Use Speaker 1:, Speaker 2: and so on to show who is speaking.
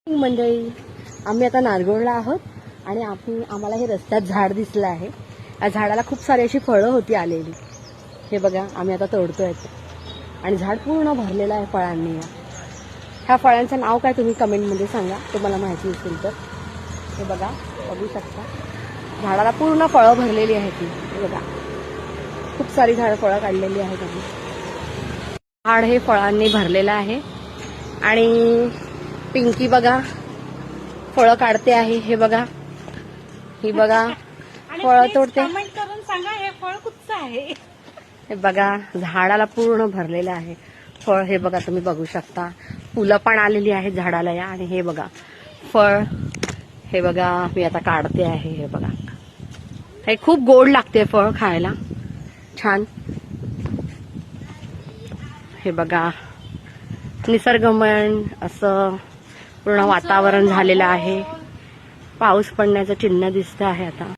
Speaker 1: मंडळी, आम्ही आता नारगोळला आहोत आणि आम्हाला हे रस्त्यात झाड दिसलं आहे. या झाडाला खूप सारी अशी फळं होती आलेली. हे बघा, आम्ही आता तोडतोय आणि झाड पूर्ण भरलेलं आहे फळांनी. ह्या फळांचं नाव काय तुम्ही कमेंटमध्ये सांगा, तुम्हाला माहिती असेल तर. हे बघा, बघू शकता झाडाला पूर्ण फळं भरलेली आहेत. हे बघा, खूप सारी फळं काढलेली आहेत. झाड हे फळांनी भरलेलं आहे आणि पिंकी बघा फळं काढते आहे. हे बघा, ही बघा फळं तोडते.
Speaker 2: कमेंट करून सांगा हे फळ कुठचं आहे.
Speaker 1: हे बघा, झाडाला पूर्ण भरलेलं आहे फळ. हे बघा, तुम्ही बघू शकता फुलं पण आलेली आहेत झाडाला या. आणि हे बघा फळ, हे बघा मी आता काढते आहे. हे बघा, हे खूप गोड लागते फळ खायला, छान. हे बघा, निसर्गमय असं पूर्ण वातावरण झालेलं आहे. पाऊस पडण्याचं चिन्ह दिसतं आहे आता.